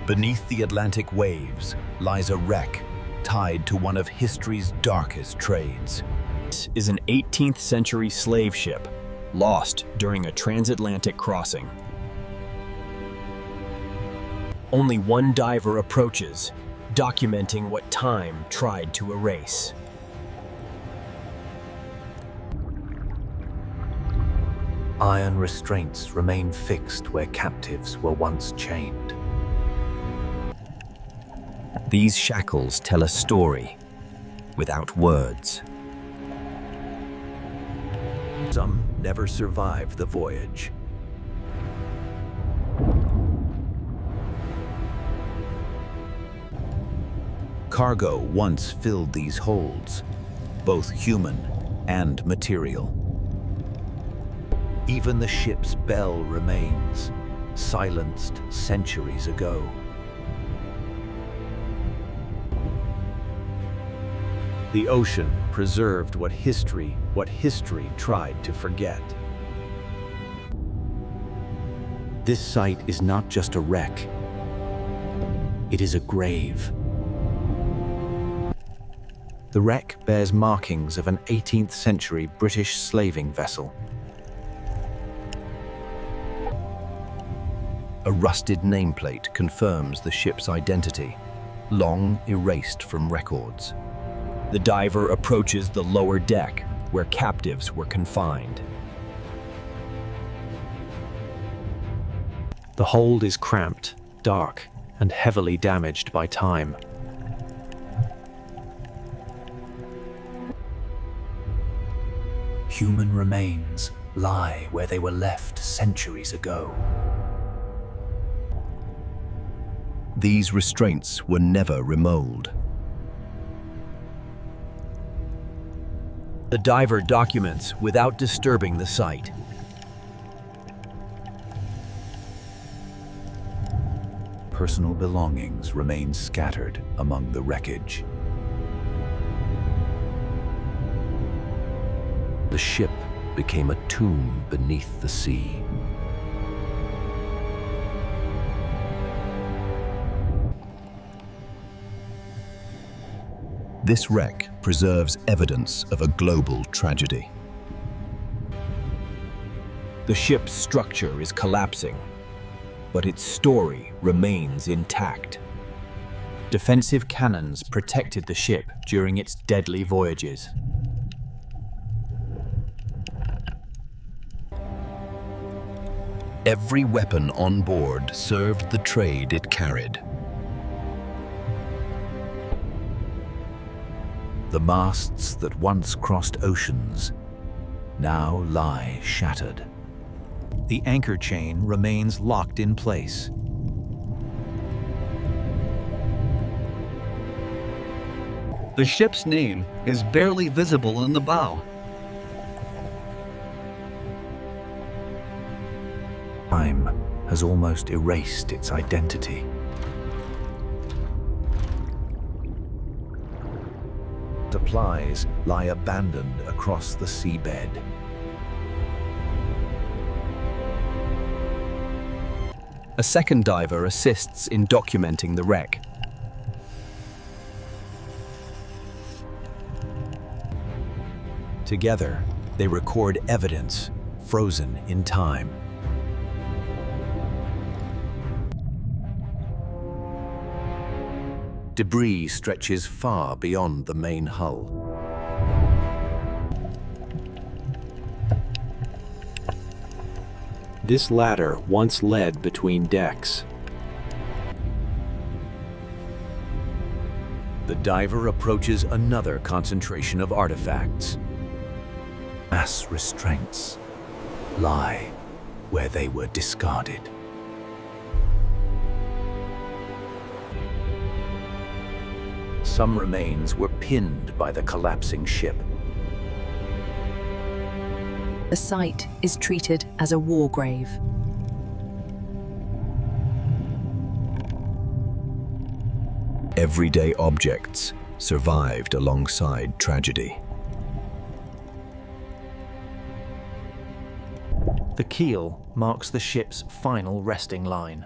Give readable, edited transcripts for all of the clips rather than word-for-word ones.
Beneath the Atlantic waves lies a wreck tied to one of history's darkest trades. This is an 18th century slave ship, lost during a transatlantic crossing. Only one diver approaches, documenting what time tried to erase. Iron restraints remain fixed where captives were once chained. These shackles tell a story without words. Some never survived the voyage. Cargo once filled these holds, both human and material. Even the ship's bell remains, silenced centuries ago. The ocean preserved what history tried to forget. This site is not just a wreck. It is a grave. The wreck bears markings of an 18th century British slaving vessel. A rusted nameplate confirms the ship's identity, long erased from records. The diver approaches the lower deck, where captives were confined. The hold is cramped, dark, and heavily damaged by time. Human remains lie where they were left centuries ago. These restraints were never remolded. The diver documents without disturbing the site. Personal belongings remain scattered among the wreckage. The ship became a tomb beneath the sea. This wreck preserves evidence of a global tragedy. The ship's structure is collapsing, but its story remains intact. Defensive cannons protected the ship during its deadly voyages. Every weapon on board served the trade it carried. The masts that once crossed oceans now lie shattered. The anchor chain remains locked in place. The ship's name is barely visible in the bow. Time has almost erased its identity. Supplies lie abandoned across the seabed. A second diver assists in documenting the wreck. Together, they record evidence frozen in time. Debris stretches far beyond the main hull. This ladder once led between decks. The diver approaches another concentration of artifacts. Mass restraints lie where they were discarded. Some remains were pinned by the collapsing ship. The site is treated as a war grave. Everyday objects survived alongside tragedy. The keel marks the ship's final resting line.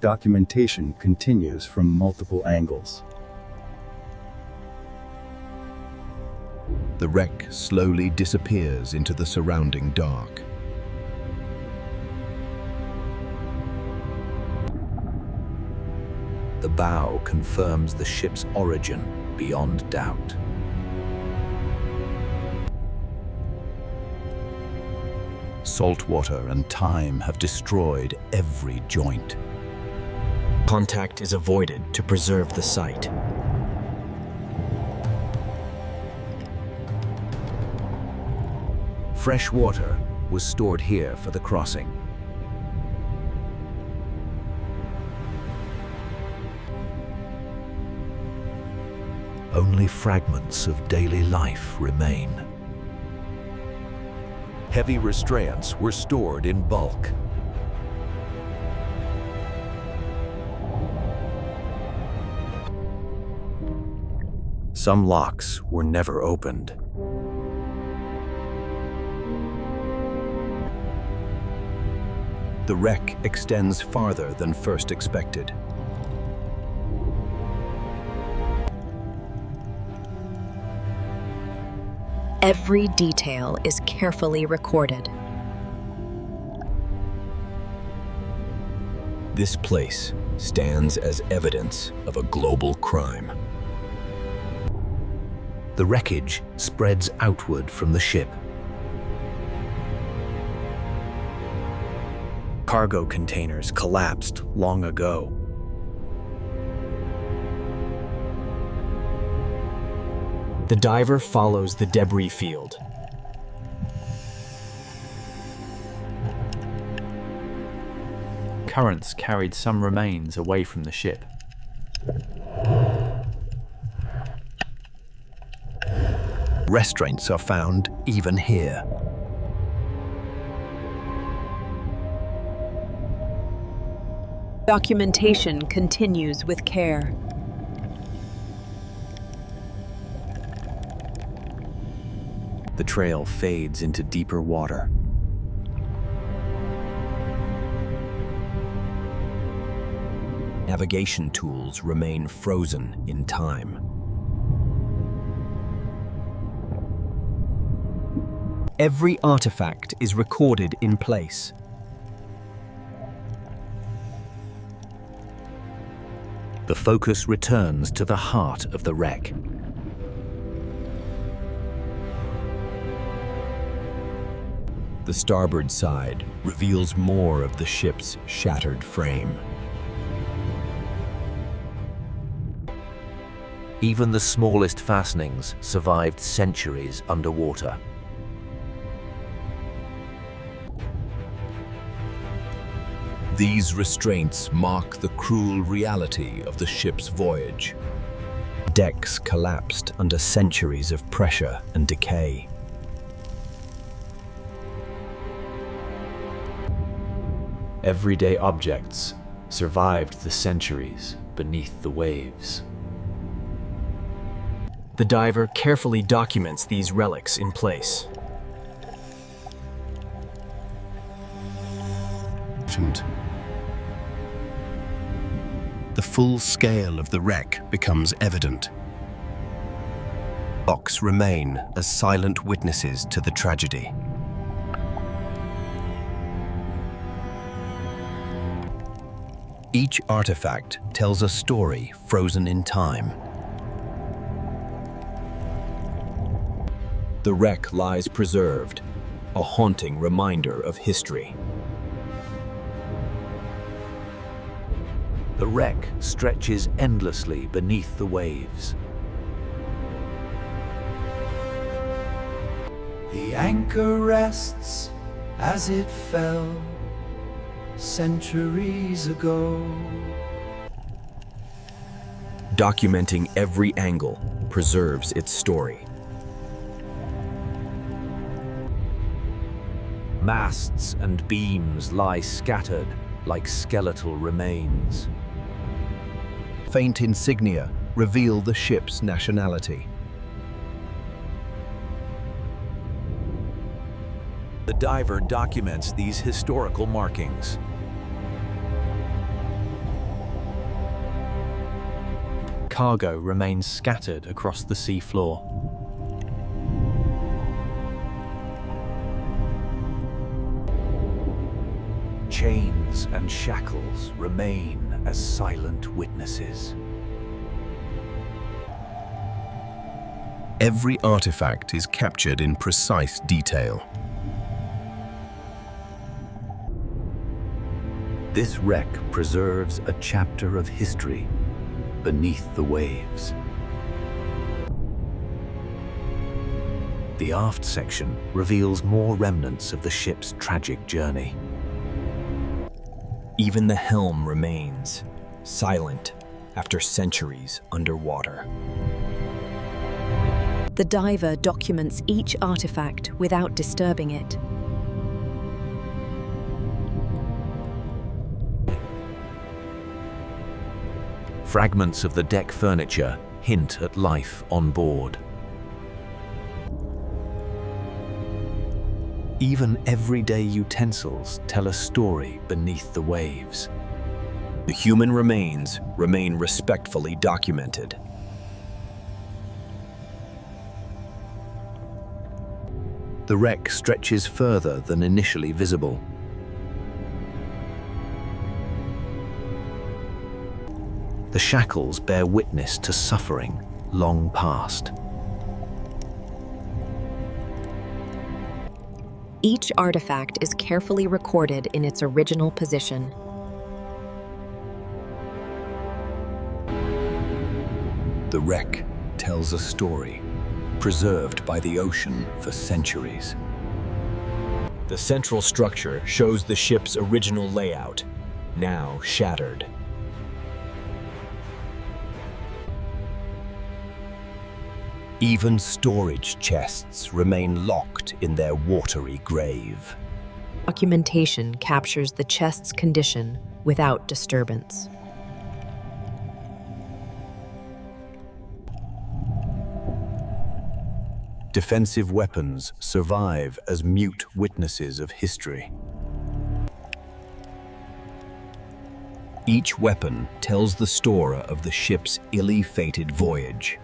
Documentation continues from multiple angles. The wreck slowly disappears into the surrounding dark. The bow confirms the ship's origin beyond doubt. Saltwater and time have destroyed every joint. Contact is avoided to preserve the site. Fresh water was stored here for the crossing. Only fragments of daily life remain. Heavy restraints were stored in bulk. Some locks were never opened. The wreck extends farther than first expected. Every detail is carefully recorded. This place stands as evidence of a global crime. The wreckage spreads outward from the ship. Cargo containers collapsed long ago. The diver follows the debris field. Currents carried some remains away from the ship. Restraints are found even here. Documentation continues with care. The trail fades into deeper water. Navigation tools remain frozen in time. Every artifact is recorded in place. The focus returns to the heart of the wreck. The starboard side reveals more of the ship's shattered frame. Even the smallest fastenings survived centuries underwater. These restraints mark the cruel reality of the ship's voyage. Decks collapsed under centuries of pressure and decay. Everyday objects survived the centuries beneath the waves. The diver carefully documents these relics in place. The full scale of the wreck becomes evident. Locks remain as silent witnesses to the tragedy. Each artifact tells a story frozen in time. The wreck lies preserved, a haunting reminder of history. The wreck stretches endlessly beneath the waves. The anchor rests as it fell centuries ago. Documenting every angle preserves its story. Masts and beams lie scattered like skeletal remains. Faint insignia reveal the ship's nationality. The diver documents these historical markings. cargo remains scattered across the seafloor. Chains and shackles remain as silent witnesses. Every artifact is captured in precise detail. This wreck preserves a chapter of history beneath the waves. The aft section reveals more remnants of the ship's tragic journey. Even the helm remains, silent after centuries underwater. The diver documents each artifact without disturbing it. Fragments of the deck furniture hint at life on board. Even everyday utensils tell a story beneath the waves. The human remains remain respectfully documented. The wreck stretches further than initially visible. The shackles bear witness to suffering long past. Each artifact is carefully recorded in its original position. The wreck tells a story, preserved by the ocean for centuries. The central structure shows the ship's original layout, now shattered. Even storage chests remain locked in their watery grave. Documentation captures the chest's condition without disturbance. Defensive weapons survive as mute witnesses of history. Each weapon tells the story of the ship's ill-fated voyage.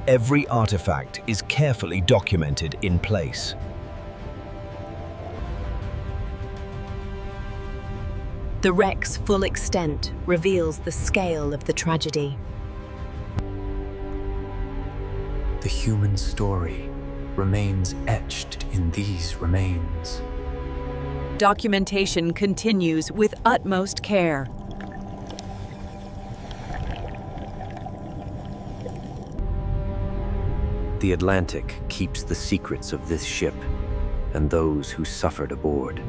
Every artifact is carefully documented in place. The wreck's full extent reveals the scale of the tragedy. The human story remains etched in these remains. Documentation continues with utmost care. The Atlantic keeps the secrets of this ship and those who suffered aboard.